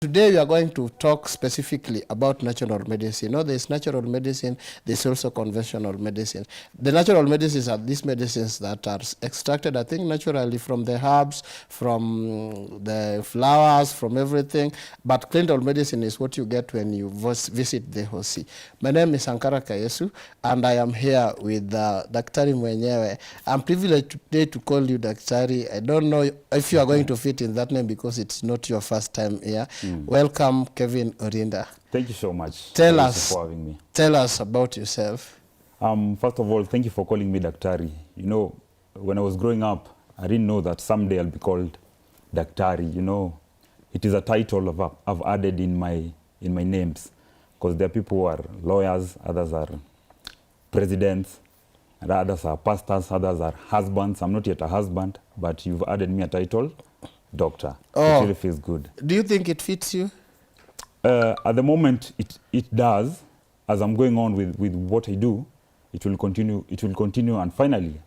Today we are going to talk specifically about natural medicine. You know, there's natural medicine, there's also conventional medicine. The natural medicines are these medicines that are extracted, I think, naturally from the herbs, from the flowers, from everything. But clinical medicine is what you get when you visit the hosi. My name is Sankara Kayesu, and I am here with Daktari Mwenyewe. I'm privileged today to call you Daktari. I don't know if you are going to fit in that name because it's not your first time here. Welcome, Kevin Orinda. Thank you so much. Tell us for having me. Tell us about yourself. First of all, thank you for calling me Daktari. You know, when I was growing up, I didn't know that someday I'll be called Daktari. You know, it is a title I've added in my names, because there are people who are lawyers, others are presidents, and others are pastors, others are husbands. I'm not yet a husband, but you've added me a title, Doctor. Oh. It really feels good. Do you think it fits you? At the moment, it does. As I'm going on with what I do, it will continue, and finally,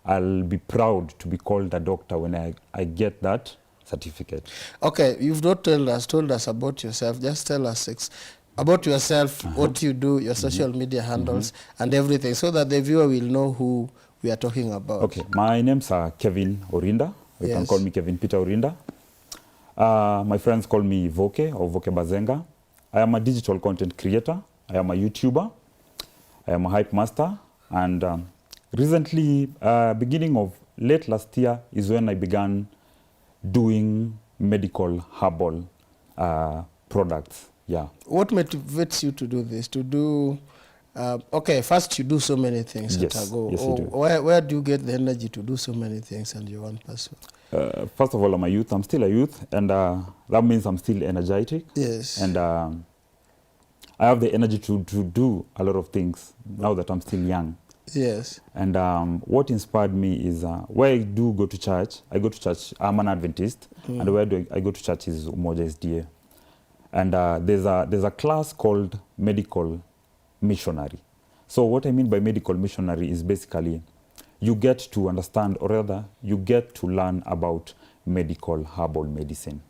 I'll be proud to be called a doctor when I get that certificate. Okay, you've not told us about yourself. Just tell us about yourself, what you do, your social media handles, and everything, so that the viewer will know who we are talking about. Okay, my name's Kevin Orinda. You can call me Kevin Peter Orinda. My friends call me Voke or Voke Bazenga. I am a digital content creator. I am a YouTuber. I am a hype master. And recently, beginning of late last year is when I began doing medical herbal products. Yeah. What motivates you to do this? To do, okay, first you do so many things Yes, at a go. yes, I do. Where do you get the energy to do so many things and you're one person? First of all, I'm a youth. I'm still a youth, and that means I'm still energetic. Yes. And I have the energy to do a lot of things now that I'm still young. Yes. And what inspired me is where I do go to church. I go to church. I'm an Adventist, and where I go to church is Umoja SDA. And there's a class called medical missionary. So what I mean by medical missionary is basically you get to understand, or rather, you get to learn about medical herbal medicine.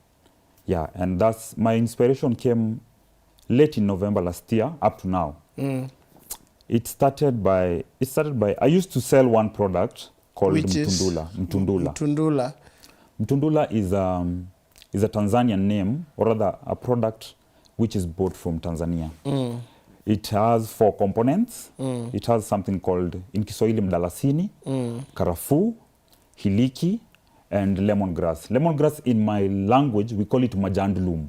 Yeah, and that's my inspiration came late in November last year up to now. It started by I used to sell one product called Mtundula. Mtundula. Mtundula is a Tanzanian name, or rather a product which is bought from Tanzania. It has 4 components. It has something called, in Kiswahili, mdalasini, karafuu, hiliki, and lemongrass. Lemongrass, in my language, we call it majandlum.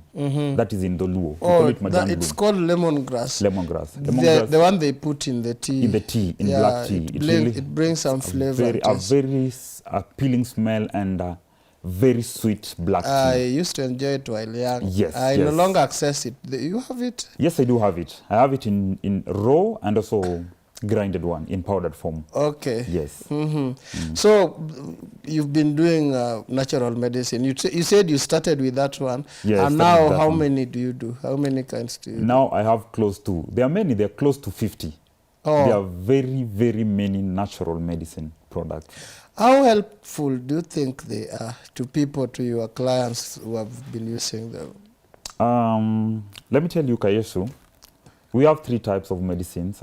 That is in the Luo. We call it majandlum. It's called lemongrass. Lemongrass. The one they put in the tea. In the tea, in black tea. It brings some flavor. A very appealing smell and very sweet black tea. I used to enjoy it while young. Yes, I no longer access it. You have it? Yes, I do have it. I have it in raw and also grinded one in powdered form. Okay. Yes. So you've been doing natural medicine. You said you started with that one. Yes. And now how many do you do? How many kinds do you do? Now I have close to, there are many, there are close to 50. Oh. There are very, very many natural medicine products. How helpful do you think they are to people, to your clients who have been using them? Let me tell you, Kayesu, we have 3 types of medicines,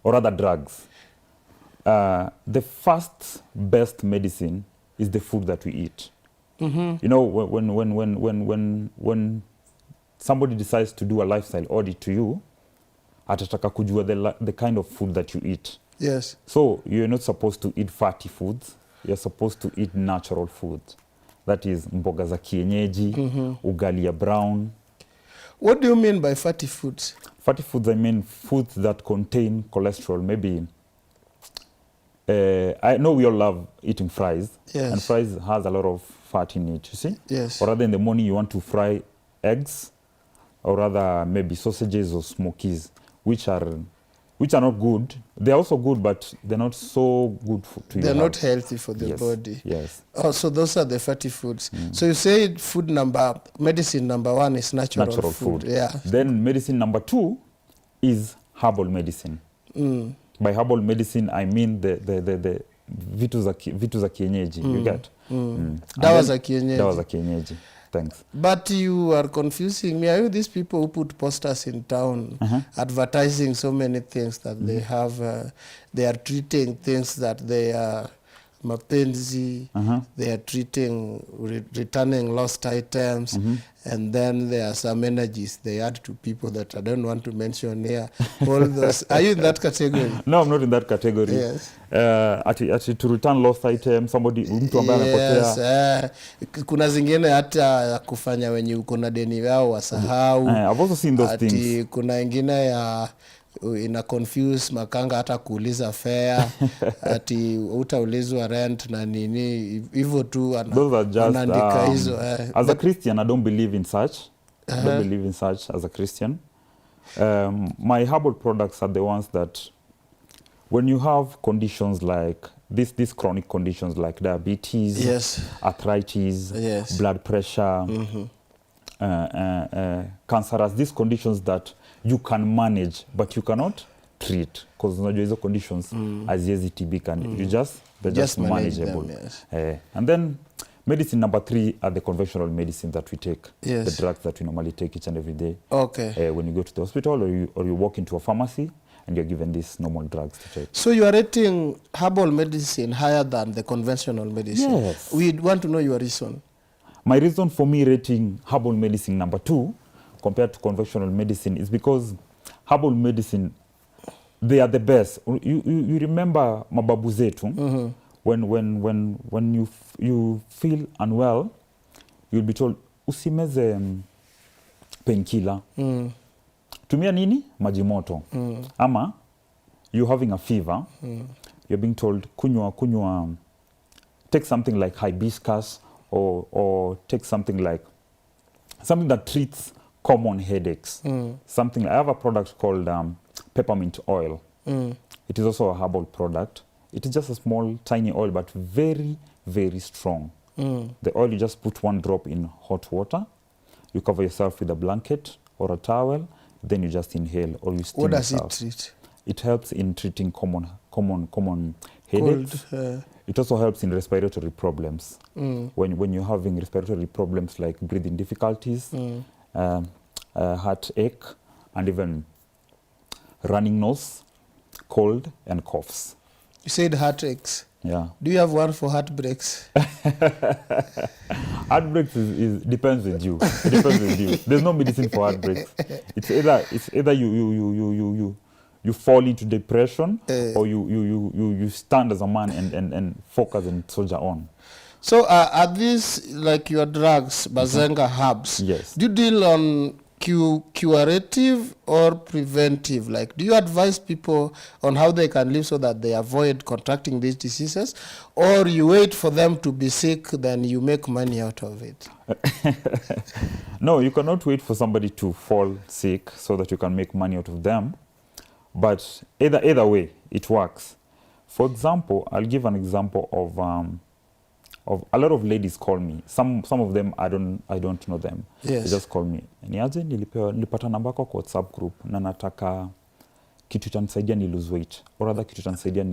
or rather drugs. The first best medicine is the food that we eat. You know, when somebody decides to do a lifestyle audit to you, atataka kujua the kind of food that you eat. Yes. So you're not supposed to eat fatty foods. You're supposed to eat natural foods. That is mboga za kienyeji, ugali ya brown. What do you mean by fatty foods? Fatty foods, I mean foods that contain cholesterol. Maybe, I know we all love eating fries. Yes. And fries has a lot of fat in it, you see? Yes. Or rather in the morning you want to fry eggs, or rather maybe sausages or smokies, which are not good. They're also good, but they're not so good to you. They're not healthy for the body. Yes. Oh, so those are the fatty foods. So you say medicine number 1 is natural food. Yeah. Then medicine number 2 is herbal medicine. By herbal medicine, I mean the vitu za kienyeji. You get? Dawa za kienyeji. Dawa za kienyeji. Thanks. But you are confusing me. Are you these people who put posters in town advertising so many things that they have, they are treating things that they are mapenzi, they are treating, returning lost items, and then there are some energies they add to people that I don't want to mention here. All those. Are you in that category? No, I'm not in that category. Yes. Ati to return lost item, somebody mtu ambaye amepotea. Kuna zingine hata kufanya wenye uko na deni yao wasahau. I've also seen those things. Kuna ingine ya ina confuse makanga hata kuuliza fare ati utaulizwa rent na nini hivyo tu anaandika hizo. As a Christian, I don't believe in such. I don't believe in such as a Christian. My herbal products are the ones that when you have conditions like these chronic conditions like diabetes, yes, arthritis, yes, blood pressure, cancerous, these conditions that you can manage but you cannot treat because unajua hizo conditions haziwezi tibika, they're just manageable. Them, yes. And then medicine number 3 are the conventional medicine that we take, yes, the drugs that we normally take each and every day. Okay. When you go to the hospital or you walk into a pharmacy and you're given these normal drugs to take. So you are rating herbal medicine higher than the conventional medicine? Yes. We want to know your reason. My reason for me rating herbal medicine number 2 compared to conventional medicine is because herbal medicine, they are the best. You remember mababu zetu, when you feel unwell, you'll be told usimeze painkiller. Tumia nini? Maji moto. Ama you having a fever, you're being told kunywa take something like hibiscus or take something that treats common headaches. Something, I have a product called Peppermint Oil. It is also a herbal product. It is just a small, tiny oil, but very, very strong. The oil, you just put 1 drop in hot water. You cover yourself with a blanket or a towel. Then you just inhale or you steam yourself. What does it treat? It helps in treating common headaches. Cold, it also helps in respiratory problems. When you're having respiratory problems like breathing difficulties, heartache, and even running nose, cold, and coughs. You said heartaches. Yeah. Do you have one for heartbreaks? Heartbreaks depends with you. It depends with you. There's no medicine for heartbreaks. It's either you fall into depression or you stand as a man and focus and soldier on. So are these like your drugs, Bazenga herbs? Yes. Do you deal on curative or preventive? Like, do you advise people on how they can live so that they avoid contracting these diseases, or you wait for them to be sick, then you make money out of it? No, you cannot wait for somebody to fall sick so that you can make money out of them. But either way, it works. For example, I'll give an example of a lot of ladies call me. Some of them I don't know them. Yes. They just call me. Niaje nilipata namba yako kwa WhatsApp group na nataka kitu itanisaidia ni lose weight or rather kitu itanisaidia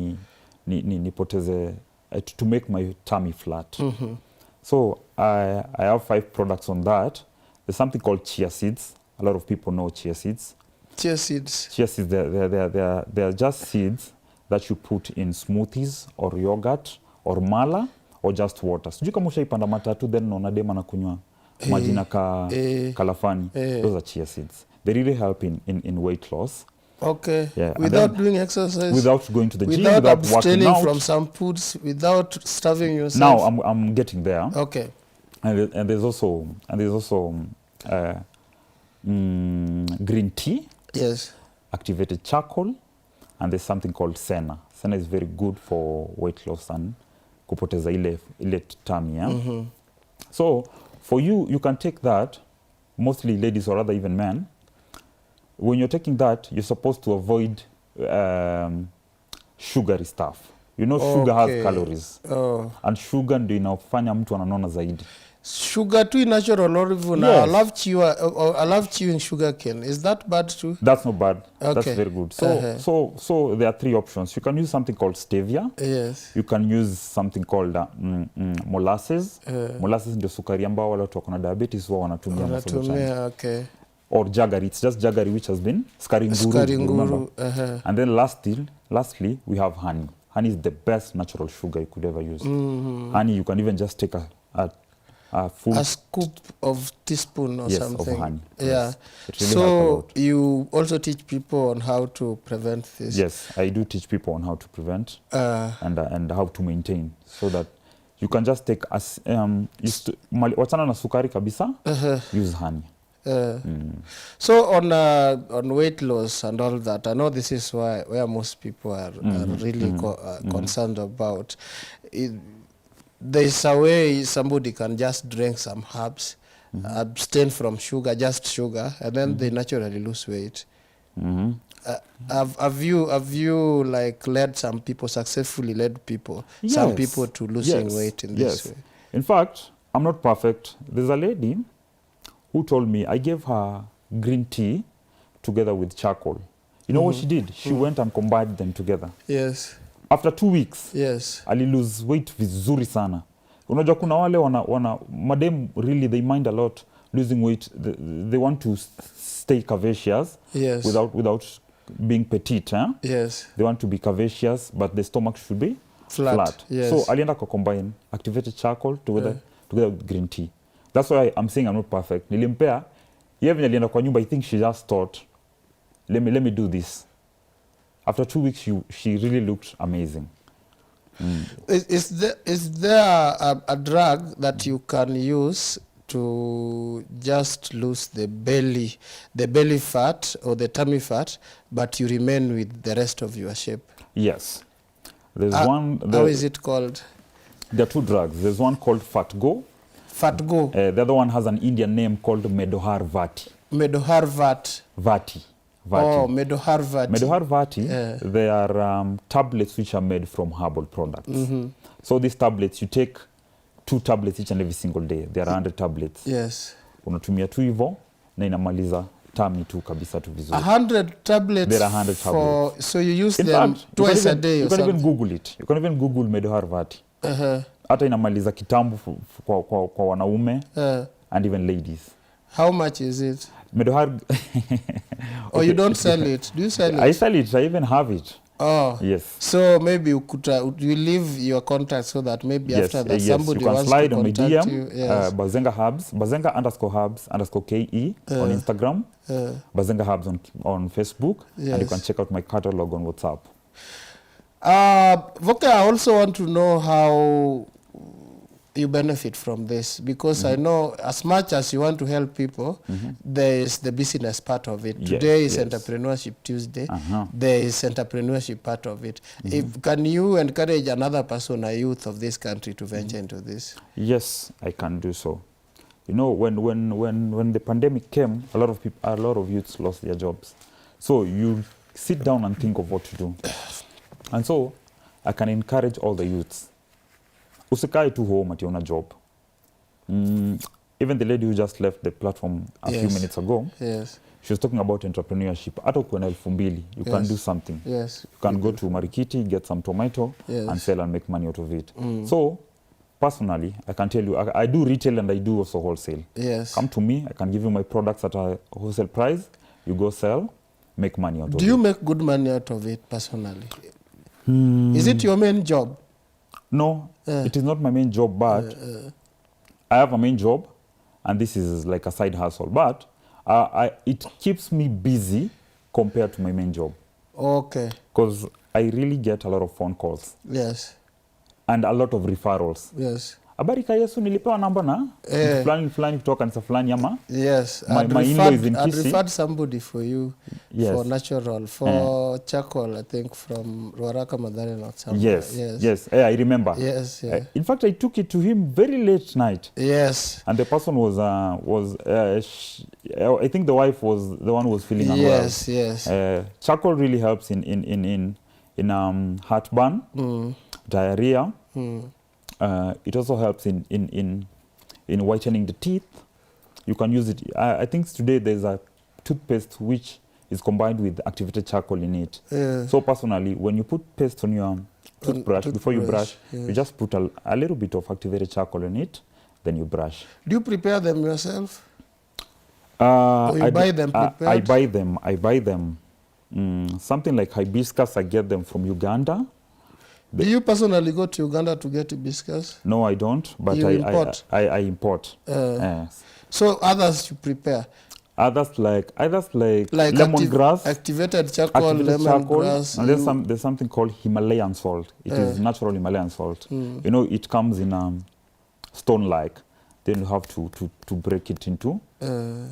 nipoteze to make my tummy flat. So I have 5 products on that. There's something called Chia Seeds. A lot of people know Chia Seeds. Chia Seeds. Chia Seeds, they're just seeds that you put in smoothies or yogurt or mala or just water. Sijui kama ushaipanda matatu then unaona dema na kunywa maji na kalafani. Those are chia seeds. They really help in weight loss. Okay. Yeah. Without doing exercise. Without going to the gym. Without Without working out. from some foods. Without starving yourself. Now I'm getting there. Okay. And there's also green tea. Yes. Activated charcoal, and there's something called senna. Senna is very good for weight loss and kupoteza ile tummy. Yeah? So for you can take that, mostly ladies or rather even men. When you're taking that, you're supposed to avoid sugary stuff. You know, sugar has calories. And sugar ndio inafanya mtu ananona zaidi. Sugar too natural or even Yes. I love chewing sugar cane. Is that bad too? That's not bad. That's Okay. very good. So there are three options. You can use something called stevia. Yes. You can use something called molasses. Molasses ndio sukari ambao wale watu wako na diabetes huwa wanatumia most of the time. Wanatumia, okay. Or jaggery. It's just jaggery which has been skari nguru. Remember? And then lastly, we have honey. Honey is the best natural sugar you could ever use. Honey, you can even just take a full a scoop of teaspoon or something. Of honey. Yeah. Yes. It really helps a So lot. you also teach people on how to prevent this. Yes, I do teach people on how to prevent and how to maintain, so that you can just take wachana na sukari kabisa, use honey. So on weight loss and all that, I know this is where most people are really concerned about. There's a way somebody can just drink some herbs, abstain from sugar, just sugar, and then they naturally lose weight. Have you like successfully led people, some people to losing weight in this way? In fact, I'm not perfect. There's a lady who told me I gave her green tea together with charcoal. You know what she did? She went and combined them together. Yes. After 2 weeks, ali lose weight vizuri sana. Unajua kuna wale madem really they mind a lot losing weight. They want to stay curvaceous without being petite. Yes. They want to be curvaceous, but the stomach should be flat. Yes. So alienda combine activated charcoal together with green tea. That's why I'm saying I'm not perfect. Nilimpea yeye venye alienda kwa nyumba, I think she just thought let me do this. After 2 weeks, she really looked amazing. Is there a drug that you can use to just lose the belly fat or the tummy fat, but you remain with the rest of your shape? Yes. There's one. How is it called? There are two drugs. There's one called Fatgo. Fatgo. The other one has an Indian name called Medohar Vati. Medohar Vati. Vati. Oh, Medohar Vati. Medohar Vati, they are tablets which are made from herbal products. So these tablets, you take 2 tablets each and every single day. There are 100 tablets. Yes. Unatumia tu hivyo na inamaliza tummy tu kabisa tu vizuri. 100 tablets. There are 100 tablets. So you use them twice a day. You can even Google it. You can even Google Medohar Vati. Hata inamaliza kitambo kwa wanaume and even ladies. How much is it? Medohar. Or you don't sell it? Do you sell it? I sell it. I even have it. Oh. Yes. So maybe you could you leave your contact so that maybe after that somebody wants to contact you. You can slide on my DM, Bazenga Herbs, Bazenga_Herbs_KE on Instagram, Bazenga Herbs on Facebook, and you can check out my catalog on WhatsApp. Voke, I also want to know how you benefit from this, because I know as much as you want to help people, there is the business part of it. Today is Entrepreneurship Tuesday. There is entrepreneurship part of it. Can you encourage another person, a youth of this country, to venture into this? Yes, I can do so. You know, when the pandemic came, a lot of youths lost their jobs. So you sit down and think of what to do. And so I can encourage all the youths. Usikae tu home ati una job. Even the lady who just left the platform a few minutes ago, she was talking about entrepreneurship. Hata ukiwa na 2,000, you can do something. Yes. You can go to Marikiti, get some tomato, and sell and make money out of it. So, personally, I can tell you, I do retail and I do also wholesale. Yes. Come to me, I can give you my products at a wholesale price. You go sell, make money out of it. Do you make good money out of it personally? Is it your main job? No, it is not my main job, but I have a main job, and this is like a side hustle. But it keeps me busy compared to my main job. Okay. Because I really get a lot of phone calls. Yes. And a lot of referrals. Yes. Habari ka Yesu nilipewa namba na fulani kutoka kanisa fulani ama. Yes. My in-law is in I'd Kisii. referred somebody for you for natural, for charcoal, I think, from Ruaraka Madhari or something. Yes. I remember. Yes. In fact, I took it to him very late night. Yes. And the person was I think the wife was the one who was feeling unwell. Yes. Charcoal really helps in heartburn, diarrhea. It also helps in in whitening the teeth. You can use it. I think today there's a toothpaste which is combined with activated charcoal in it. Yeah. So personally, when you put paste on your toothbrush, before you brush, yes. you just put a little bit of activated charcoal in it, then you brush. Do you prepare them yourself? Or you buy them prepared? I buy them. Something like hibiscus, I get them from Uganda. Do you personally go to Uganda to get hibiscus? No, I don't, but You import? I import. Yes. So others you prepare? Others like lemongrass. Activated charcoal, lemongrass. And there's something called Himalayan salt. It is natural Himalayan salt. You know, it comes in stone-like. Then you have to break it into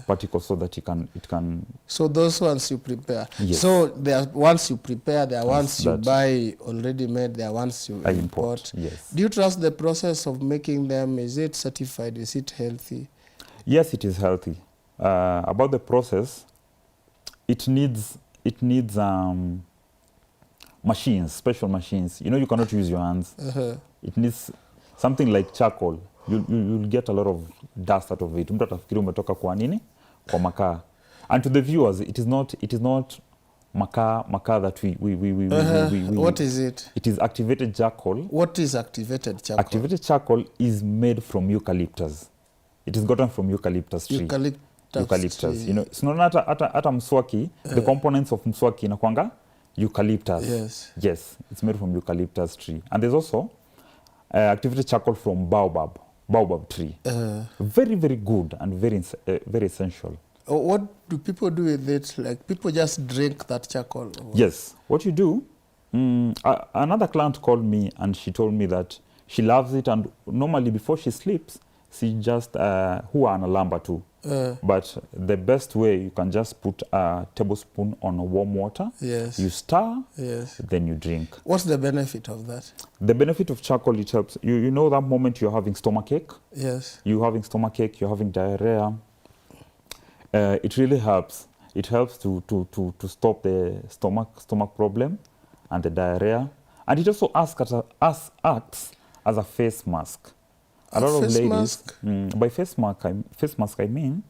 particles so that it can. So those ones you prepare. Yes. So there are ones you prepare, there are ones you buy already made, there are ones you import. Yes. Do you trust the process of making them? Is it certified? Is it healthy? Yes, it is healthy. About the process, it needs machines, special machines. You know, you cannot use your hands. It needs something like charcoal. You'll get a lot of dust out of it. Mtu atafikiri umetoka kwa nini? Kwa makaa. And to the viewers, it is not makaa that we What is it? It is activated charcoal. What is activated charcoal? Activated charcoal is made from eucalyptus. It is gotten from eucalyptus tree. Eucalyptus. Tree. You know, it's not hata mswaki. The components of mswaki inakwanga eucalyptus. Yes, it's made from eucalyptus tree. And there's also activated charcoal from baobab tree. Very, very good and very essential. What do people do with it? Like people just drink that charcoal? Yes. What you do, another client called me and she told me that she loves it, and normally before she sleeps, she just huwa analamba too. But the best way, you can just put a tablespoon on warm water. Yes. You stir. Yes. Then you drink. What's the benefit of that? The benefit of charcoal, it helps. You know that moment you're having stomachache? Yes. You're having stomachache, you're having diarrhea. It really helps. It helps to stop the stomach problem and the diarrhea. And it also acts as a face mask. A lot of ladies, by face mask I mean,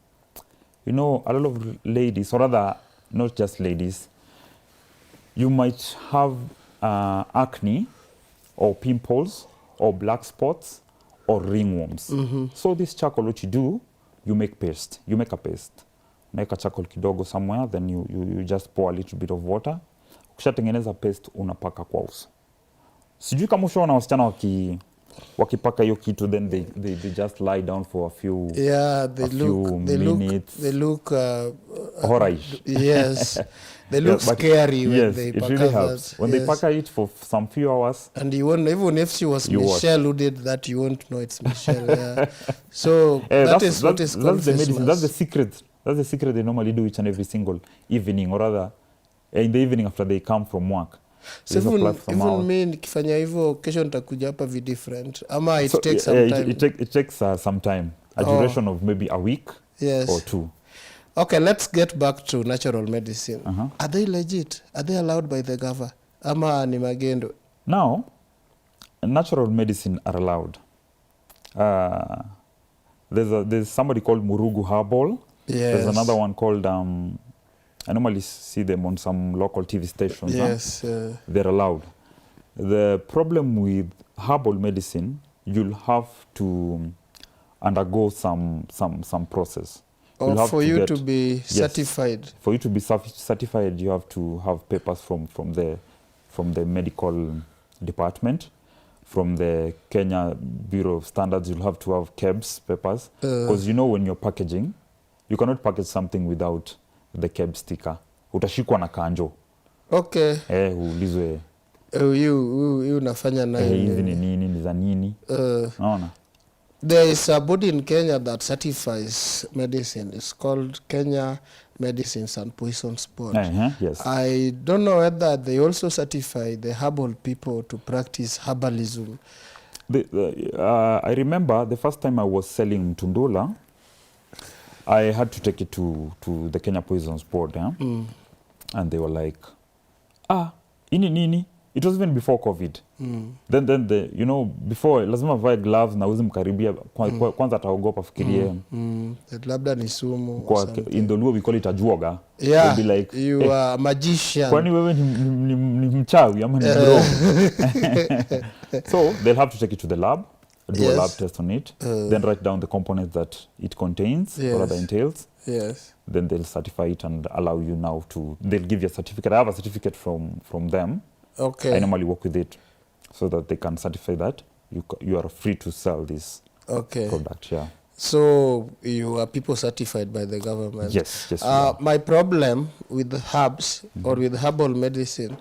you know, a lot of ladies, or rather, not just ladies, you might have acne or pimples or black spots or ringworms. So this charcoal, what you do, you make paste. You make a paste. Make a charcoal kidogo somewhere, then you just pour a little bit of water. Ukishatengeneza paste, unapaka kwa uso. Sijui kama ushaona wasichana wakipaka hiyo kitu, then they just lie down for a few minutes. They look horrorish. Yes. They look scary when they it really helps. When they paka it for some few hours. And you won't, even if she was Michelle who did that, you won't know it's Michelle. So that's what is called the medicine. That's the secret. That's the secret they normally do each and every single evening, or rather in the evening after they come from work. So even me nikifanya hivyo kesho nitakuja hapa different ama it takes some time. It takes some time, a duration of maybe a week or two. Okay, let's get back to natural medicine. Are they legit? Are they allowed by the government? Ama ni magendo? Now, natural medicine are allowed. There's somebody called Murugu Herbal. Yes. There's another one called I normally see them on some local TV stations. Yes. They're allowed. The problem with herbal medicine, you'll have to undergo some process. For you to be certified. For you to be certified, you have to have papers from the medical department. From the Kenya Bureau of Standards, you'll have to have KEBS papers. Because you know when you're packaging, you cannot package something without the KEBS sticker. Utashikwa na kanjo. Okay. Ulizwe. You unafanya na hizi ni nini, ni za nini? Naona. There is a body in Kenya that certifies medicine. It's called Kenya Medicines and Poisons Board. Yes. I don't know whether they also certify the herbal people to practice herbalism. I remember the first time I was selling mtundula, I had to take it to the Kenya Poisons Board. And they were like, ini nini? It was even before COVID. Then the, you know, before lazima vae gloves na uzi mkaribia kwanza ataogopa fikirie. Labda ni sumu or Kwa something. in the Luo we call it a juoga. Yeah, They'll be like, you are a magician. kwani wewe ni mchawi ama ni bro? So they'll have to take it to the lab, do a lab test on it, then write down the components that it contains or that entails. Yes. Then they'll certify it and allow you now to, they'll give you a certificate. I have a certificate from them. Okay. I normally work with it so that they can certify that you are free to sell this product. Yeah. So you are people certified by the government. Yes. My problem with the herbs or with herbal medicine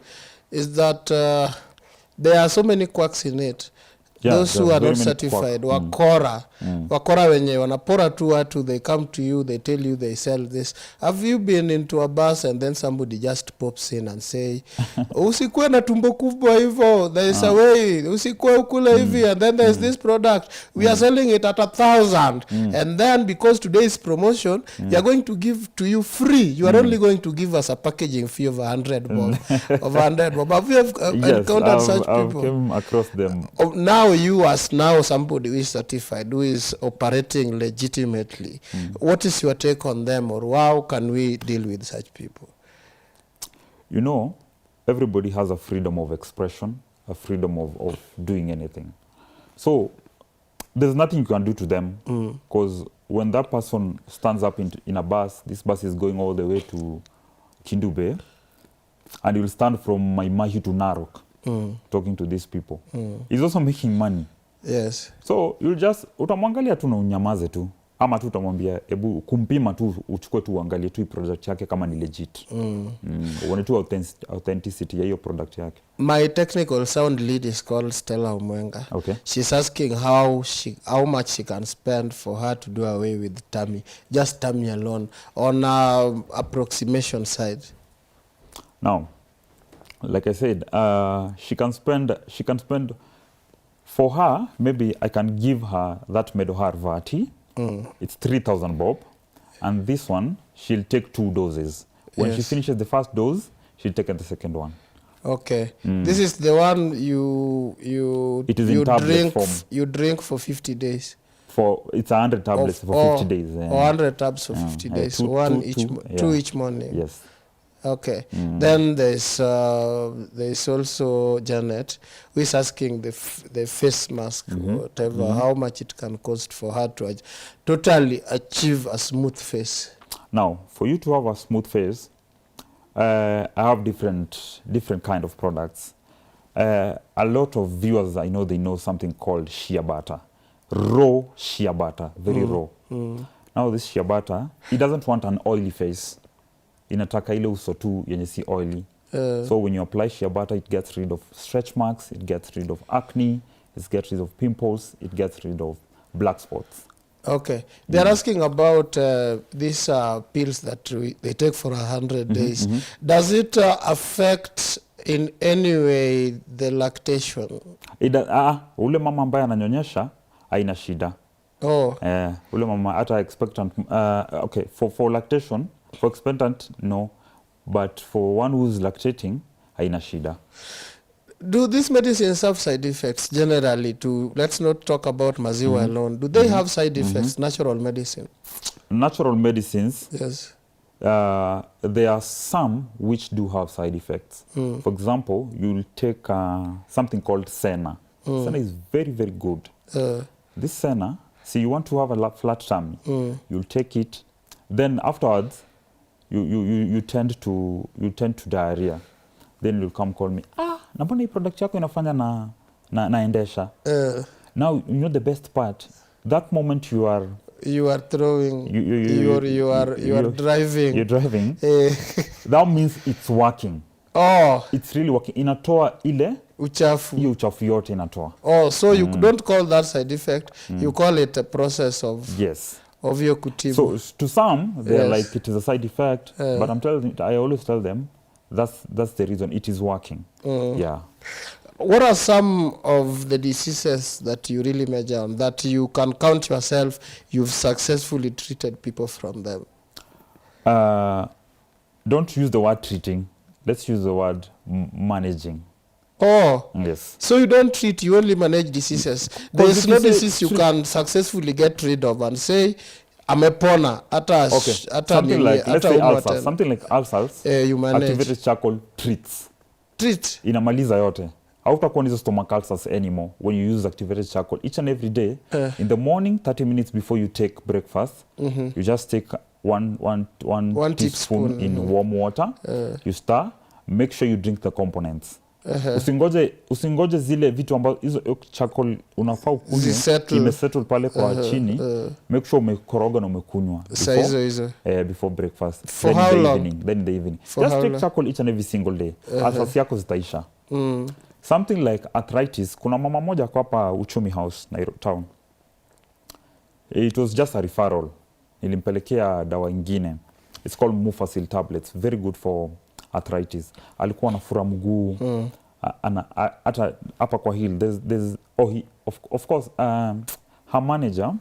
is that there are so many quacks in it. Yeah, those who are not certified, wakora wenye wanapora tu watu, they come to you, they tell you they sell this. Have you been into a bus and then somebody just pops in and say usikuwe na tumbo kubwa hivyo, there is a way, usikuwe ukule hivi, and then there is this product, we are selling it at 1,000, and then because today is promotion, we are going to give to you free, you are only going to give us a packaging fee of 100 bob. Of 100 bob. Have you encountered such people? I've come across them. Now you as now somebody who is certified, who is operating legitimately, what is your take on them, or how can we deal with such people? You know, everybody has a freedom of expression, a freedom of doing anything. So there's nothing you can do to them, because when that person stands up in a bus, this bus is going all the way to Kindube, and he will stand from Maimahi to Narok. Talking to these people. He's also making money. Yes. So you'll just, utamwangalia tu na unyamaze tu. Ama tu utamwambia, ebu kumpima tu, uchukue tu uangalie tu product yake kama ni legit. Uone tu authenticity ya hiyo product yake. My technical sound lead is called Stella Omwenga. Okay. She's asking how much she can spend for her to do away with tummy. Just tummy alone. On approximation side. Now, like I said, she can spend for her, maybe I can give her that Medohar Vati. It's 3,000 bob. And this one, she'll take 2 doses. When she finishes the first dose, she'll take the second one. Okay. This is the one it is in tablet form. You drink for 50 days. It's 100 tablets for 50 days. Or 100 tabs for 50 days. Two each morning. Yes. Okay. Then there's also Janet, who is asking the face mask, whatever, how much it can cost for her to totally achieve a smooth face. Now, for you to have a smooth face, I have different kind of products. A lot of viewers, I know, they know something called shea butter. Raw shea butter, very raw. Now this shea butter, it doesn't want an oily face. Inataka ile uso tu yenye si oily. So when you apply shea butter, it gets rid of stretch marks, it gets rid of acne, it gets rid of pimples, it gets rid of black spots. Okay. They're asking about these pills that they take for 100 days. Does it affect in any way the lactation? Ule mama ambaye ananyonyesha haina shida. Ule mama hata expectant. Okay, for lactation, for expectant, no. But for one who's lactating, haina shida. Do these medicines have side effects generally? Let's not talk about maziwa alone. Do they have side effects, natural medicine? Natural medicines, yes. There are some which do have side effects. For example, you'll take something called Senna. Senna is very, very good. This Senna, see, you want to have a flat tummy. You'll take it. Then afterwards, you tend to diarrhea. Then you'll come call me, na mbona hii product yako inafanya naendesha. Now, you know the best part, that moment you are throwing, you are driving. You're driving. That means it's working. It's really working. Inatoa ile uchafu. Hiyo uchafu yote inatoa. So you don't call that side effect. You call it a process of of your kutibu. So to some, they're like, it is a side effect. But I always tell them, that's the reason it is working. Yeah. What are some of the diseases that you really measure on, that you can count yourself, you've successfully treated people from them? Don't use the word treating. Let's use the word managing. Oh. Yes. So you don't treat, you only manage diseases. There Because is if no you say disease you can successfully get rid of and say amepona hata Okay. hata Something nini like, let's hata say umwa ulcers. tena. Something like ulcers. You manage. Activated charcoal treats. Treat. Inamaliza yote. Hautakuwa na hizo stomach ulcers anymore when you use activated charcoal each and every day. In the morning, 30 minutes before you take breakfast, you just take one teaspoon in warm water. You stir. Make sure you drink the components. Usingoje zile vitu ambazo hizo charcoal unafaa ukunywe imesettle pale kwa chini. Make sure umekoroga na umekunywa before breakfast. For how long? Then in the evening. For just take long? charcoal each and every single day. Ulcers yako zitaisha. Something like arthritis. Kuna mama moja kwa hapa Uchumi House, Nairobi town. It was just a referral. Nilimpelekea dawa ingine. It's called Mufacil tablets. Very good for arthritis. Alikuwa anafura mguu. Hata hapa kwa heel there's of course her manager,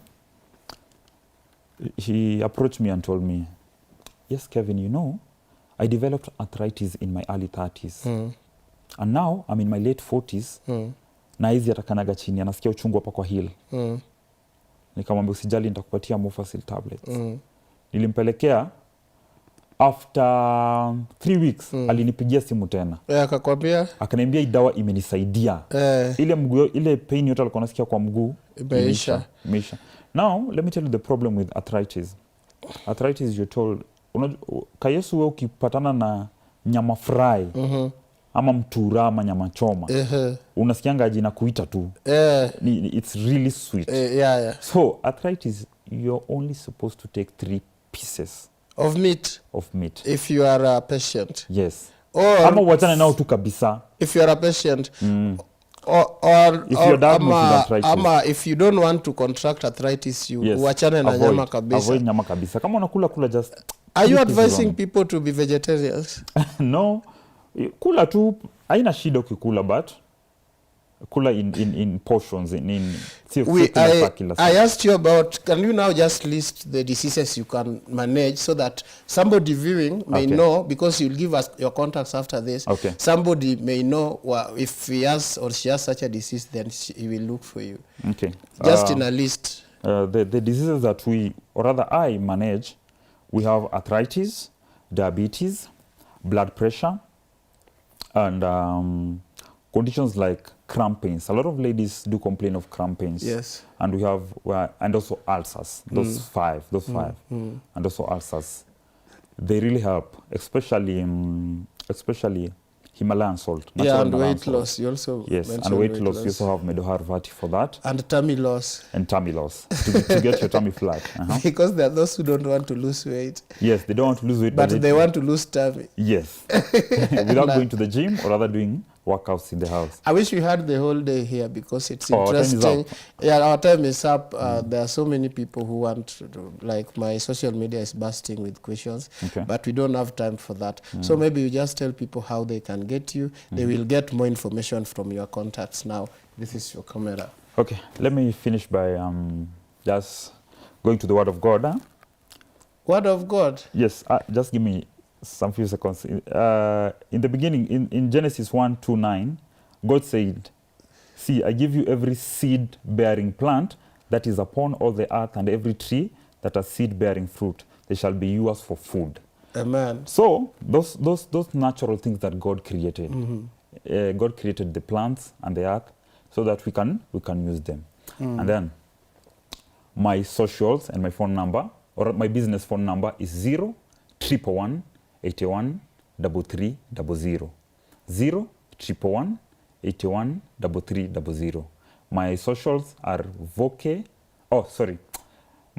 he approached me and told me, yes Kevin, you know, I developed arthritis in my early 30s. And now I'm in my late 40s. Na hizi atakanaga chini anasikia uchungu hapa kwa heel. Nikamwambia usijali, nitakupatia Mufacil tablets. Nilimpelekea. After 3 weeks alinipigia simu tena. Akakwambia? Akaniambia hii dawa imenisaidia. Ile mguu, ile pain yote alikuwa anasikia kwa mguu imeisha. Now let me tell you the problem with arthritis. Arthritis, you're told, Kayesu wewe ukipatana na nyama fry ama mtura ama nyama choma, unasikianga aje na kuita tu. It's really sweet. So arthritis, you're only supposed to take 3 pieces of meat. If you are a patient. Yes. Or ama uachane nao tu kabisa. If you are a patient. Or if you're diagnosed with arthritis. Ama if you don't want to contract arthritis, you uachane na nyama kabisa. Avoid nyama kabisa. Kama unakula just. Are you advising people to be vegetarians? No. Kula tu haina shida ukikula, but kula in portions I asked you about, can you now just list the diseases you can manage so that somebody viewing may know, because you'll give us your contacts after this. Somebody may know if he has or she has such a disease, then he will look for you. Just in a list. The diseases that I manage, we have arthritis, diabetes, blood pressure, and conditions like cramp pains. A lot of ladies do complain of cramp pains. Yes. And we have, and also ulcers. Those five. And also ulcers. They really help, especially Himalayan salt. And weight loss. You also mentioned and weight loss. You also have Medoharvati for that. And tummy loss. To get your tummy flat. Because there are those who don't want to lose weight. Yes, they don't want to lose weight. But they want to lose tummy. Yes. Without going to the gym, or rather doing workouts in the house. I wish we had the whole day here because it's interesting. Our time is up. There are so many people who want like my social media is bursting with questions, but we don't have time for that. So maybe you just tell people how they can get you. They will get more information from your contacts now. This is your camera. Okay, let me finish by just going to the Word of God. Word of God? Yes, just give me some few seconds. In the beginning, in Genesis 1:2-9, God said, see, I give you every seed-bearing plant that is upon all the earth, and every tree that has seed-bearing fruit. They shall be yours for food. Amen. So those natural things that God created, God created the plants and the earth so that we can use them. And then my socials and my phone number, or my business phone number, is 011 81 33 00. 011 81 33 00. My socials are Voke. Oh, sorry.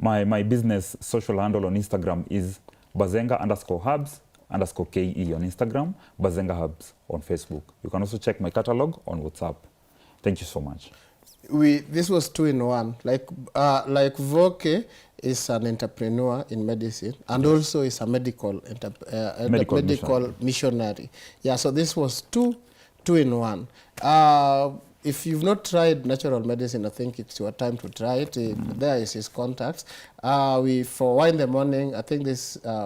My business social handle on Instagram is Bazenga_Herbs_KE on Instagram, Bazenga Herbs on Facebook. You can also check my catalog on WhatsApp. Thank you so much. This was 2 in 1. Like Voke is an entrepreneur in medicine and also is a medical missionary. Yeah, so this was 2 in 1. If you've not tried natural medicine, I think it's your time to try it. There is his contacts. For Wine in the Morning, I think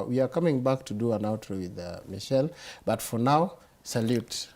we are coming back to do an outro with Michelle. But for now, salute.